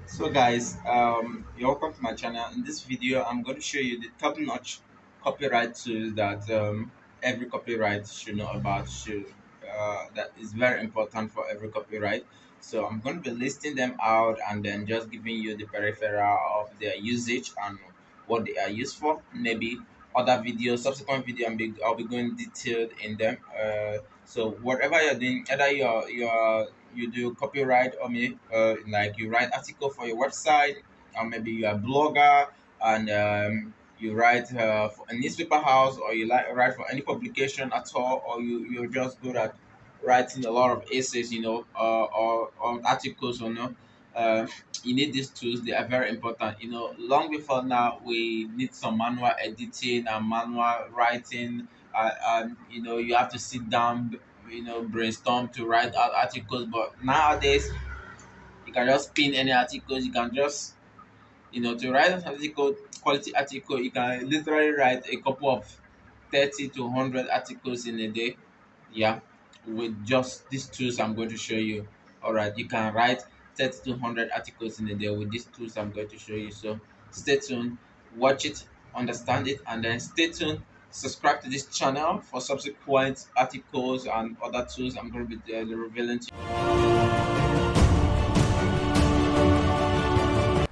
So guys, you're welcome to my channel. In this video, I'm going to show you the top-notch copyright tools that every copyright should know about. That is very important for every copyright. So I'm going to be listing them out and then just giving you the peripheral of their usage and what they are used for. Maybe other videos, subsequent video, I'll be going detailed in them. So whatever you're doing, either you do copyright or maybe like you write article for your website, or maybe you're a blogger and you write for a newspaper house, or you like write for any publication at all, or you're just good at writing a lot of essays, or articles, uh, you need these tools. They are very important. Long before now, we need some manual editing and manual writing, and you have to sit down, brainstorm to write out articles. But nowadays, you can just pin any articles. You can just, to write an article, quality article, you can literally write a couple of 30 to 100 articles in a day. Yeah, with just these tools I'm going to show you. All right, you can write 30 to 100 articles in a day with these tools I'm going to show you. So stay tuned, watch it, understand it, and then stay tuned. Subscribe to this channel for subsequent articles and other tools I'm going to be revealing to you.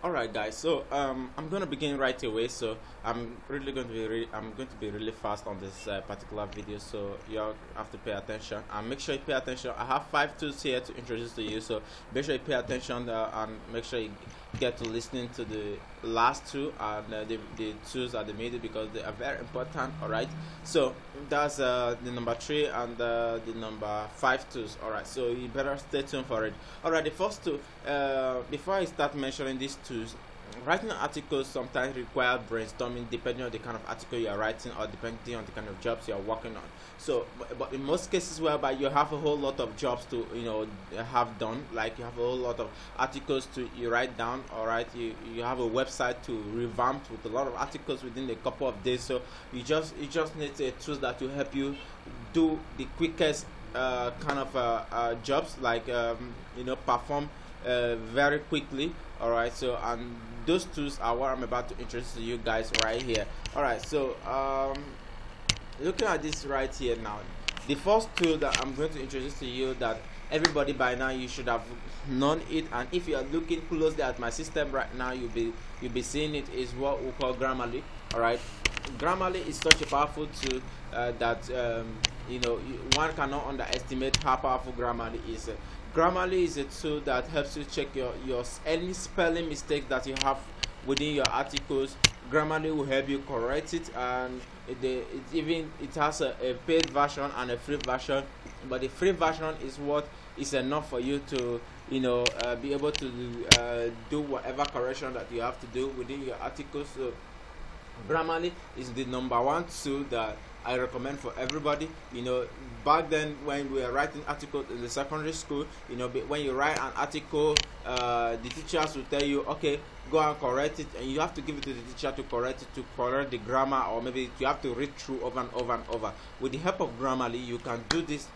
All right, guys. So I'm gonna begin right away. So I'm going to be really fast on this particular video. So you all have to pay attention and make sure you pay attention. I have 5 tools here to introduce to you. So make sure you pay attention and make sure you get to listening to the last two and the tools at the middle because they are very important. All right. So that's the number 3 and the number 5 tools. All right. So you better stay tuned for it. All right. The first two. Before I start mentioning these tools, writing articles sometimes require brainstorming depending on the kind of article you are writing or depending on the kind of jobs you are working on. So but in most cases whereby you have a whole lot of jobs to have done, like you have a whole lot of articles to you write down, all right, you have a website to revamp with a lot of articles within a couple of days. So you just need a tools that will help you do the quickest kind of jobs, like perform very quickly. All right, so and those tools are what I'm about to introduce to you guys right here. All right, so looking at this right here now, the first tool that I'm going to introduce to you that everybody by now you should have known it, and if you are looking closely at my system right now, you'll be seeing it, is what we call Grammarly. All right, Grammarly is such a powerful tool that one cannot underestimate how powerful Grammarly is. Grammarly is a tool that helps you check your any spelling mistake that you have within your articles. Grammarly will help you correct it, and it has a paid version and a free version. But the free version is what is enough for you to be able to do whatever correction that you have to do within your articles. So Grammarly is the number one tool that I recommend for everybody. Back then when we were writing articles in the secondary school, when you write an article, the teachers will tell you, okay, go and correct it, and you have to give it to the teacher to correct it, to correct the grammar, or maybe you have to read through over and over and over. With the help of Grammarly, you can do this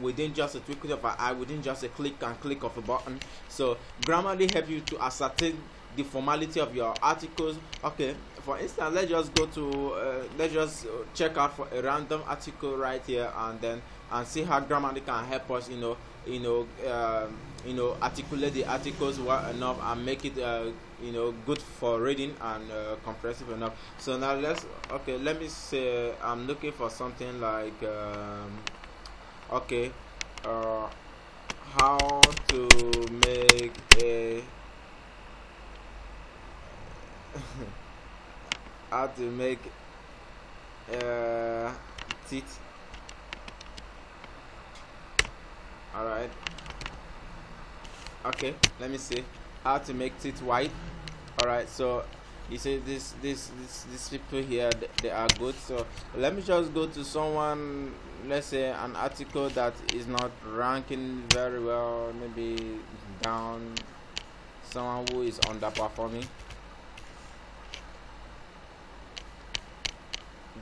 within just a twinkle of an eye, within just a click of a button. So Grammarly help you to ascertain the formality of your articles. Okay, for instance, let's just check out for a random article right here, and see how Grammarly can help us articulate the articles well enough and make it good for reading and comprehensive enough. So now let me say I'm looking for something like okay, how to make a how to make teeth. All right, okay, let me see how to make teeth white. All right, so you see these people here, they are good. So let me just go to someone, let's say an article that is not ranking very well, maybe down, someone who is underperforming.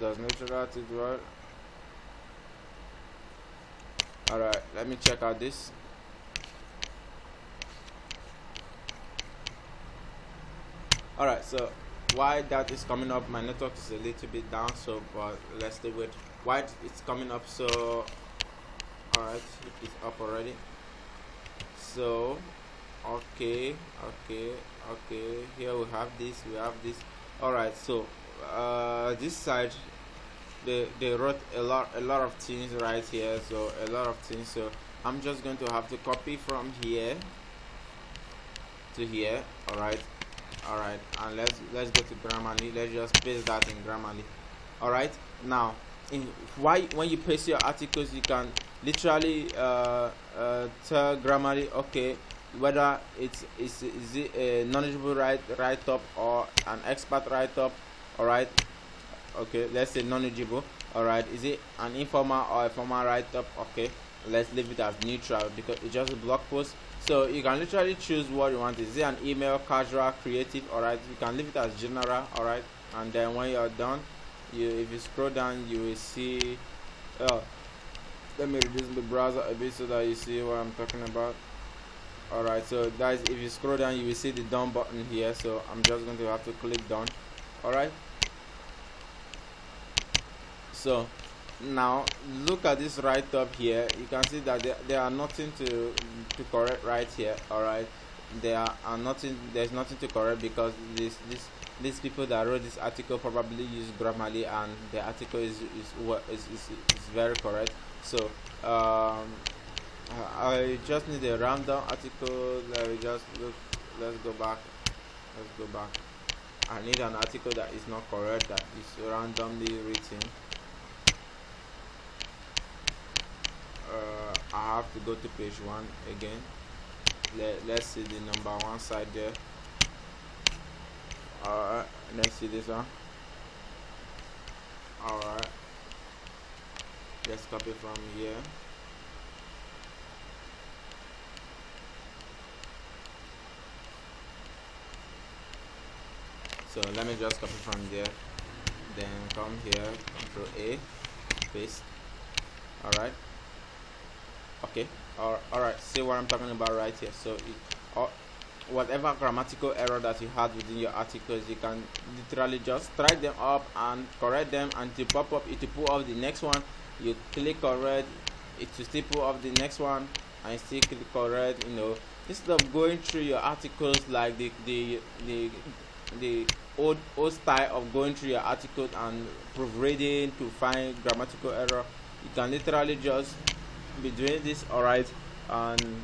Does natural teeth well? All right, let me check out this. Alright, so why that is coming up, my network is a little bit down, so but let's stay with why it's coming up. So alright, it's up already. So okay, here we have this, alright. So this side they wrote a lot of things right here, so a lot of things. So I'm just going to have to copy from here to here. Alright, and let's go to Grammarly. Let's just paste that in Grammarly. Alright, now when you paste your articles, you can literally tell Grammarly, okay, whether is it a knowledgeable write-up or an expert write-up. Alright, okay, let's say knowledgeable. Alright, is it an informal or a formal write-up? Okay, let's leave it as neutral because it's just a blog post. So you can literally choose what you want. Is it an email, casual, creative? Alright, you can leave it as general. Alright, and then when you're done, if you scroll down, you will see let me reduce the browser a bit so that you see what I'm talking about. Alright, so guys, if you scroll down, you will see the done button here. So I'm just going to have to click done. Alright, so now look at this right up here. You can see that there are nothing to correct right here. Alright, there's nothing to correct because these people that wrote this article probably use Grammarly and the article is very correct. So I just need a random article. Let's go back. I need an article that is not correct, that is randomly written. I have to go to page 1 again. Let's see the number 1 side there. Alright, let's see this one. Alright, let's copy from here. So let me just copy from there, then come here, Control A, paste. Alright, okay, alright, see what I'm talking about right here. So whatever grammatical error that you had within your articles, you can literally just strike them up and correct them, and to pop up, it will pull off the next one. You click correct, it will still pull off the next one, and still click correct. You know, instead of going through your articles like the old style of going through your articles and proofreading to find grammatical error, you can literally just be doing this. Alright, and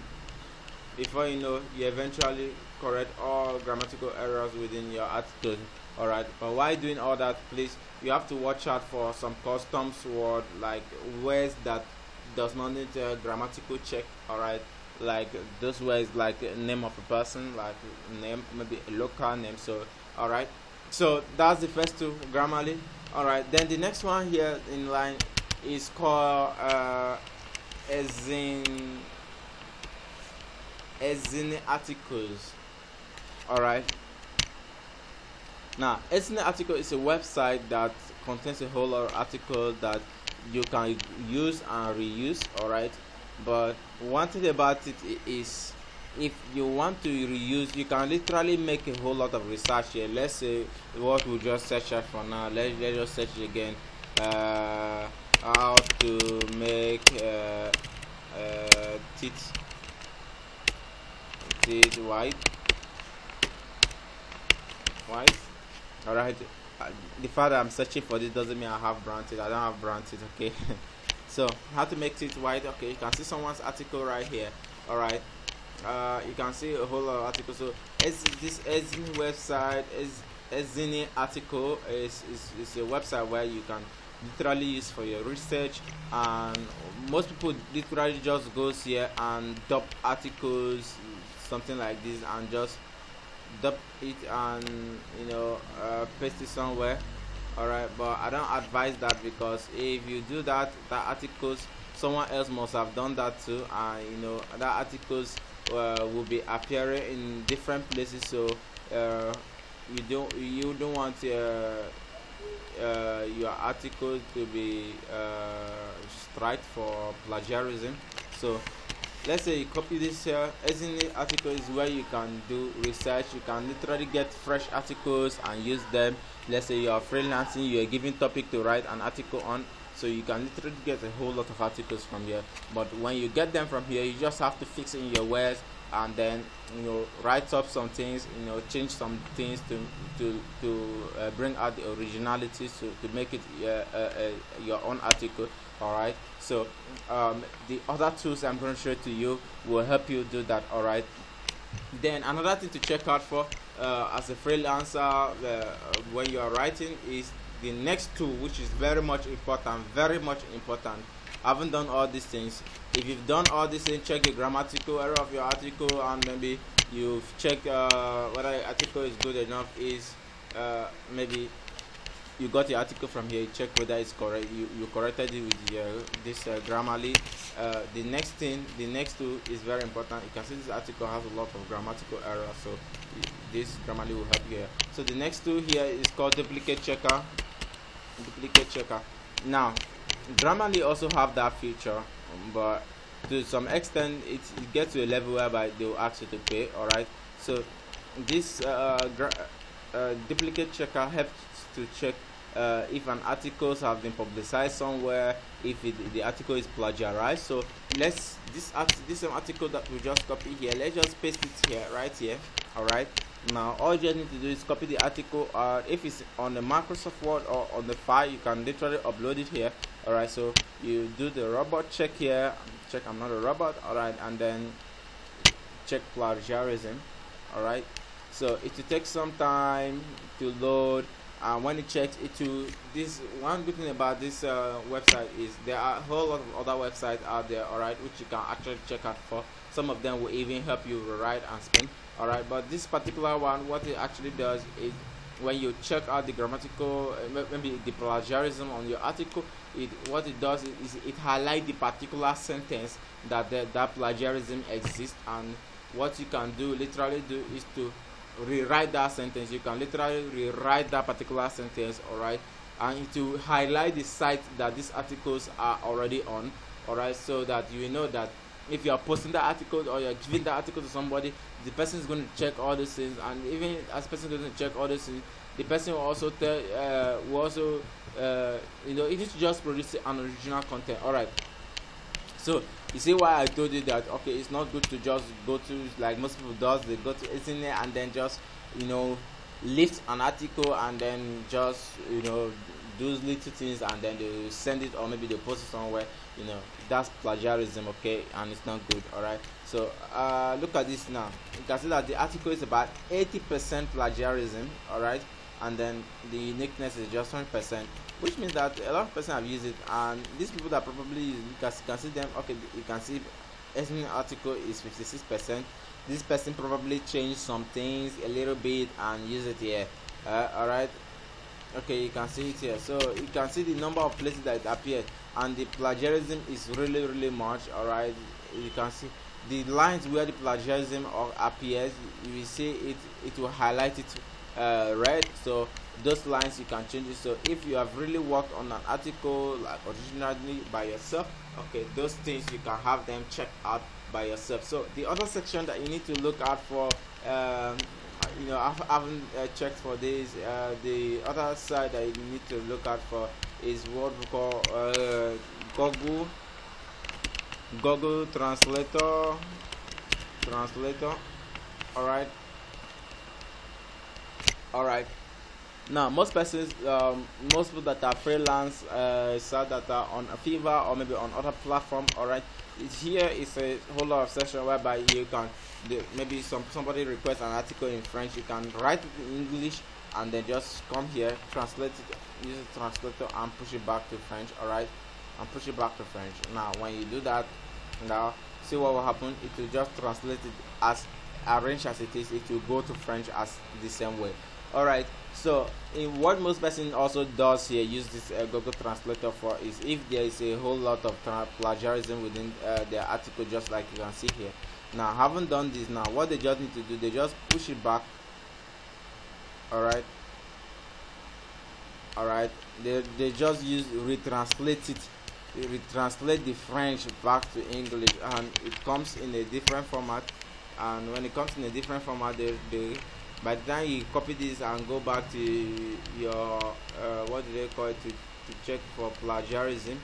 before you know, you eventually correct all grammatical errors within your article. Alright, but while doing all that, please, you have to watch out for some custom word, like words that does not need a grammatical check. Alright, like those words like name of a person, like name, maybe a local name. So alright, so that's the first two, Grammarly. Alright, then the next one here in line is called Ezine articles. Alright, now Ezine article is a website that contains a whole lot of articles that you can use and reuse. Alright, but one thing about it is, if you want to reuse, you can literally make a whole lot of research here. Let's say what we just search out for now. Let's just search it again. How to make teeth white. Alright, the fact that I'm searching for this doesn't mean I have brown teeth. I don't have brown teeth. Okay. So how to make teeth white. Okay, you can see someone's article right here. Alright, you can see a whole lot of articles. So this Ezine website, Ezine article is a website where you can literally use for your research, and most people literally just goes here and dump articles, something like this, and just dump it and paste it somewhere. Alright, but I don't advise that, because if you do that, articles, someone else must have done that too, and that articles will be appearing in different places. So you don't want your article to be striked for plagiarism. So let's say you copy this here. Isn't it article is where you can do research. You can literally get fresh articles and use them. Let's say you are freelancing, you are given topic to write an article on, so you can literally get a whole lot of articles from here. But when you get them from here, you just have to fix in your words, and then write up some things, change some things to bring out the originality, to make it your own article. All right, so the other tools I'm going to show to you will help you do that. All right, then another thing to check out for as a freelancer when you are writing is the next tool, which is very much important. I haven't done all these things. If you've done all these things, check the grammatical error of your article, and maybe you've checked whether the article is good enough. Is maybe you got the article from here, you check whether it's correct, you corrected it with this Grammarly. The next tool is very important. You can see this article has a lot of grammatical errors, so this Grammarly will help you here. So the next tool here is called duplicate checker. Now Grammarly also have that feature, but to some extent it gets to a level whereby they will ask you to pay. All right, so this duplicate checker helps to check if an article has been publicized somewhere, if the article is plagiarized. So this same article that we just copied here, let's just paste it here, right here. All right, now all you just need to do is copy the article. If it's on the Microsoft Word or on the file, you can literally upload it here. All right, so you do the robot check here, check I'm not a robot. All right, and then check plagiarism. All right, so it will take some time to load, and when it checks it to this, one good thing about this website is there are a whole lot of other websites out there, all right, which you can actually check out for. Some of them will even help you write and spin. All right, but this particular one, what it actually does is when you check out the grammatical, maybe the plagiarism on your article, what it does is it highlights the particular sentence that that plagiarism exists, and what you can literally do is to rewrite that sentence. You can literally rewrite that particular sentence, all right, and to highlight the site that these articles are already on, all right, so that you know that if you are posting that article or you're giving that article to somebody, the person is going to check all these things, and even as the person doesn't check all these things, the person will also it is just produce an original content. All right, so you see why I told you that okay, it's not good to just go to, like most people does, they go to internet and then just lift an article and then just do little things and then they send it, or maybe they post it somewhere. That's plagiarism, okay, and it's not good. All right, so look at this now. You can see that the article is about 80% plagiarism, all right, and then the uniqueness is just 20%, which means that a lot of person have used it, and these people that probably use it, you can see them. Okay, you can see any article is 56%. This person probably changed some things a little bit and use it here. All right, okay, you can see it here. So you can see the number of places that it appeared, and the plagiarism is really much. All right, you can see the lines where the plagiarism appears. You will see it will highlight it red. So those lines you can change it. So if you have really worked on an article like originally by yourself, okay, those things you can have them checked out by yourself. So the other section that you need to look out for, I haven't checked for this. The other side that you need to look out for is what we call Google Translator. All right. Now, most persons, most people that are freelance, that are on Fiverr or maybe on other platform, all right, here is a whole lot of section whereby you can, maybe somebody requests an article in French, you can write it in English and then just come here, translate it, use the translator and push it back to French, all right, and push it back to French. Now, when you do that, now see what will happen. It will just translate it as arranged as it is. It will go to French as the same way. All right, so in what most person also does here, use this Google Translator for, is if there is a whole lot of plagiarism within their article, just like you can see here. Now, having done this, now what they just need to do, they just push it back. All right, they just retranslate it translate the French back to English, and it comes in a different format. And when it comes in a different format, by the time you copy this and go back to your what do they call it, to check for plagiarism,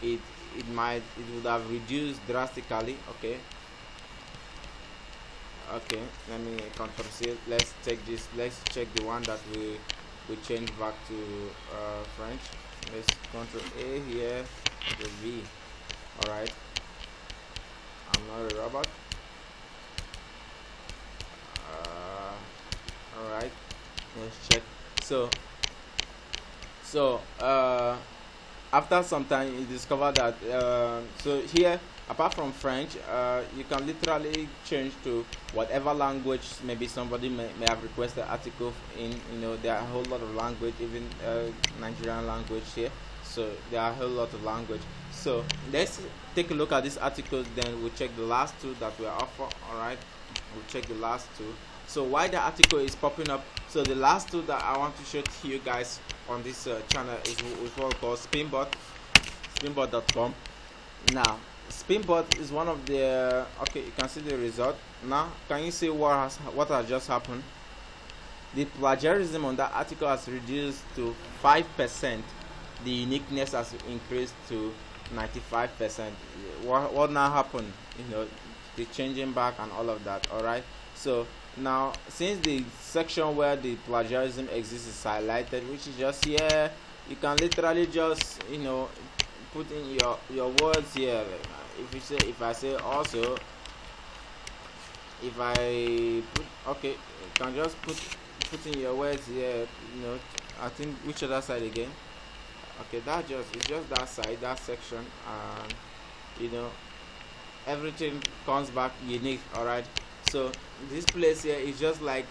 it would have reduced drastically. Okay, let me control C. Let's take this. Let's check the one that we change back to French. Let's control A here, the V. All right, I'm not a robot. All right, let's check. So after some time, you discover that so here, apart from French, you can literally change to whatever language maybe somebody may have requested article in. There are a whole lot of language, even Nigerian language here. So there are a whole lot of language. So let's take a look at these articles, then we'll check the last two that we offer. All right, we'll check the last two. So why the article is popping up? So the last two that I want to show to you guys on this channel is what called Spinbot, spinbot.com. Now Spinbot is one of the you can see the result. Now can you see what has just happened? The plagiarism on that article has reduced to 5%. The uniqueness has increased to 95%. What now happened? The changing back and all of that. All right. So now, since the section where the plagiarism exists is highlighted, which is just here, you can literally just put in your words here. If I say also, if I put you can just put in your words here. I think which other side again? Okay, it's just that side, that section, and everything comes back unique. All right. So this place here is just like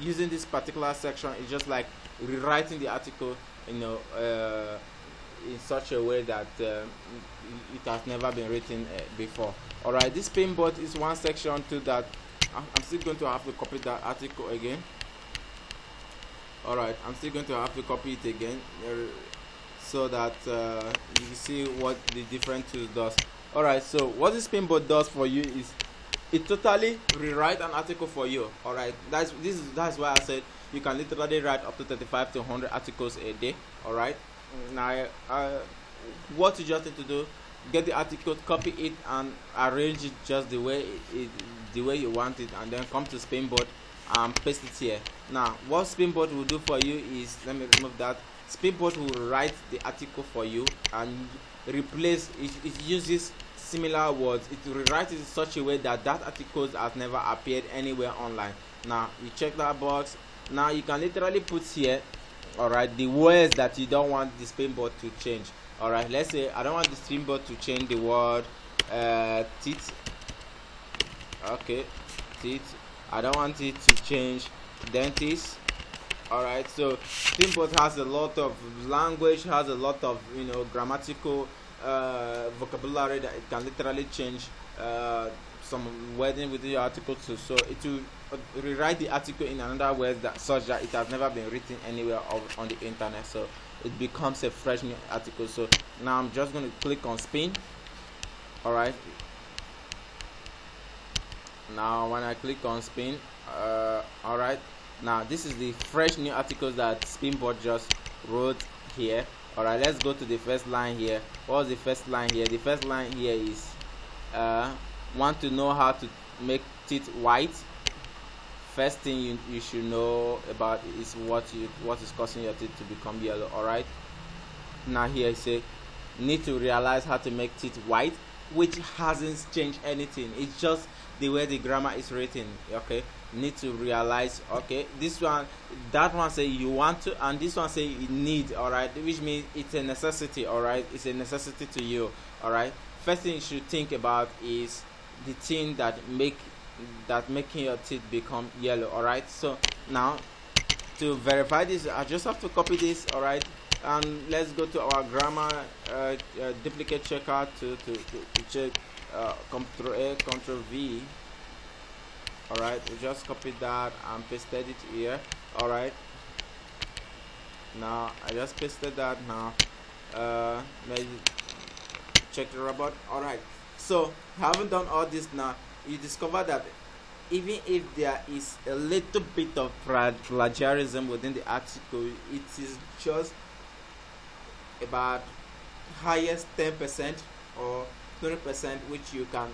using this particular section is just like rewriting the article, in such a way that it has never been written before. All right, this Spinbot is one section too that I'm still going to have to copy that article again. All right, I'm still going to have to copy it again so that you can see what the different tools does. All right, so what this Spinbot does for you is it totally rewrite an article for you. All right, that's why I said you can literally write up to 35 to 100 articles a day. All right, now what you just need to do, get the article, copy it and arrange it just the way you want it, and then come to Spinbot and paste it here. Now what Spinbot will do for you is, let me remove that. Spinbot will write the article for you and replace it uses similar words. It will rewrite it in such a way that article has never appeared anywhere online. Now you check that box. Now you can literally put here, all right, the words that you don't want the Spinbot to change. All right, let's say I don't want the Spinbot to change the word teeth. Okay, teeth. I don't want it to change dentist. All right, so Spinbot has a lot of language, has a lot of grammatical vocabulary that it can literally change some wording within your article too. So it will rewrite the article in another way such that it has never been written anywhere on the internet, so it becomes a fresh new article. So now I'm just going to click on spin. All right, now when I click on spin, all right, now this is the fresh new articles that Spinbot just wrote here. All right, let's go to the first line here. What's the first line here? The first line here is want to know how to make teeth white. First thing you should know about is what is causing your teeth to become yellow. All right, now here I say need to realize how to make teeth white, which hasn't changed anything. It's just the way the grammar is written. Okay, need to realize. Okay, this one, that one say you want to, and this one say you need. All right, which means it's a necessity. All right, it's a necessity to you. All right, first thing you should think about is the thing that making your teeth become yellow. All right, so now to verify this, I just have to copy this. All right, and let's go to our grammar duplicate checker to check Ctrl A, Ctrl V. All right, we just copied that and pasted it here. All right, now I just pasted that. Now check the robot. All right, so having done all this now, you discover that even if there is a little bit of plagiarism within the article, it is just about highest 10% or 20%, which you can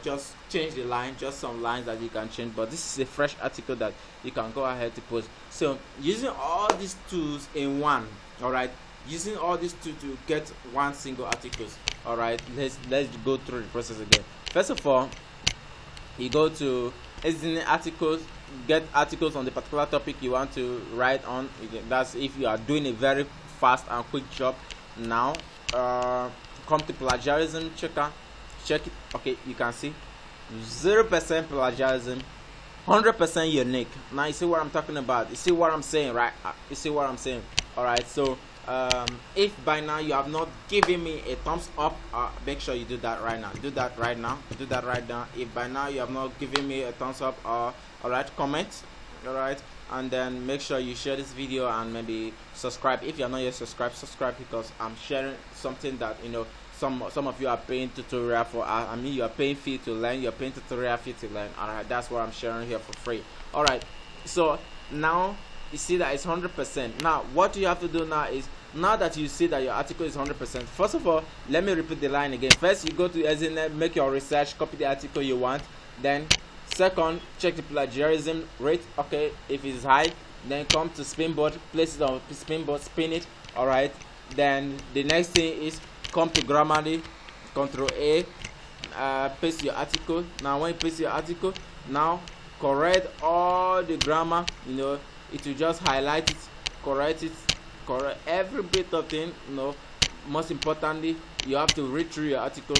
just change the line, just some lines that you can change. But this is a fresh article that you can go ahead to post. So using all these tools in one, all right, using all these tools to get one single article. All right, let's go through the process again. First of all, you go to editing articles, get articles on the particular topic you want to write on. That's if you are doing a very fast and quick job. Now come to plagiarism checker, check it. Okay, you can see 0% plagiarism, 100% unique. Now you see what I'm talking about, you see what I'm saying, right? You see what I'm saying. All right, so if by now you have not given me a thumbs up, make sure you do that right now. Do that right now. Do that right now. If by now you have not given me a thumbs up, all right, comment. All right, and then make sure you share this video and maybe subscribe. If you are not yet subscribed, subscribe, because I'm sharing something that, you know, some of you are paying tutorial for. I mean, you are paying fee to learn, you're paying tutorial fee to learn. All right, that's what I'm sharing here for free. All right, so now you see that it's 100%. Now what you have to do now is, now that you see that your article is 100%, first of all, let me repeat the line again. First, you go to Ethernet, make your research, copy the article you want. Then second, check the plagiarism rate. Okay, if it's high, then come to Spinbot, place it on Spinbot, spin it. All right, then the next thing is come to Grammarly, Control A, paste your article. Now when you paste your article, now correct all the grammar. You know, it will just highlight it, correct it, correct every bit of thing. You know, most importantly, you have to read through your article.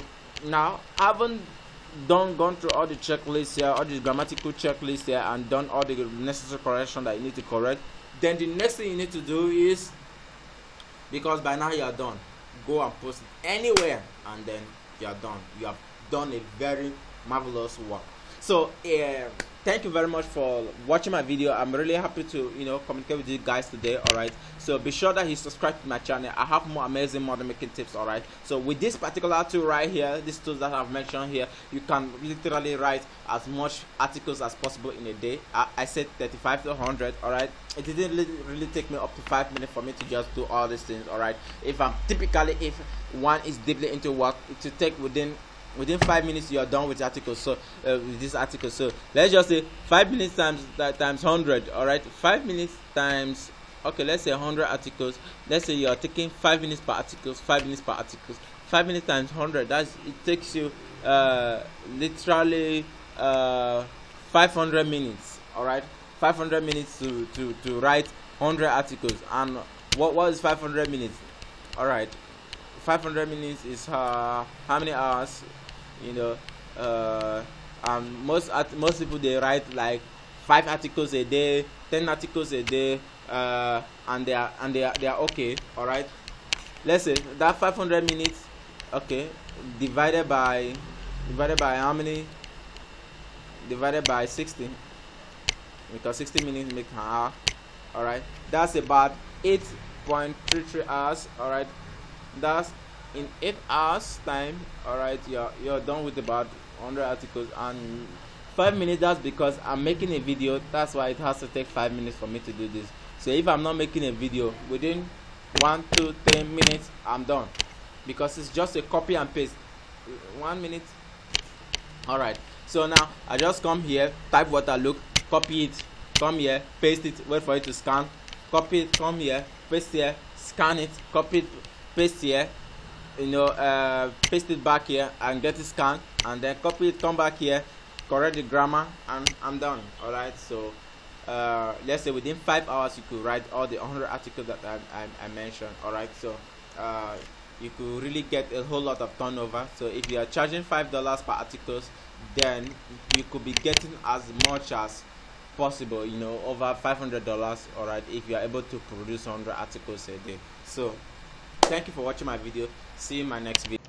Now, I haven't gone through all the checklists here, all the grammatical checklists here, and done all the necessary correction that you need to correct. Then the next thing you need to do is, because by now you are done, go and post it anywhere, and then you are done. You have done a very marvelous work. So thank you very much for watching my video. I'm really happy to, you know, communicate with you guys today. All right, so be sure that you subscribe to my channel. I have more amazing model making tips. All right, so with this particular tool right here, these tools that I've mentioned here, you can literally write as much articles as possible in a day. I said 35 to 100. All right, it didn't really take me up to 5 minutes for me to just do all these things. All right, if one is deeply into work, it will take within 5 minutes you are done with the article. So with this article, so let's just say 5 minutes times 100. All right, 5 minutes times, okay, let's say 100 articles. Let's say you are taking 5 minutes per article, 5 minutes per article. 5 minutes times 100, that's, it takes you literally 500 minutes. All right, 500 minutes to write 100 articles. And what is 500 minutes? All right, 500 minutes is how many hours? You know, most people, they write like 5 articles a day, 10 articles a day, and they are okay. All right, let's say that 500 minutes, okay, divided by how many? Divided by 60, because 60 minutes make an hour. All right, that's about 8.33 hours. All right, that's in 8 hours time. All right, you're done with about 100 articles. And 5 minutes, that's because I'm making a video. That's why it has to take 5 minutes for me to do this. So if I'm not making a video, within 1, 2, 3 minutes I'm done, because it's just a copy and paste. 1 minute. All right, so now I just come here, type what I look, copy it, come here, paste it, wait for it to scan, copy it, come here, paste here, scan it, copy it, paste here, you know, paste it back here and get it scanned, and then copy it, come back here, correct the grammar, and I'm done. All right, so let's say within 5 hours you could write all the 100 articles that I mentioned. All right, so you could really get a whole lot of turnover. So if you are charging $5 per articles, then you could be getting as much as possible, you know, over $500. All right, if you are able to produce 100 articles a day. So thank you for watching my video. See you in my next video.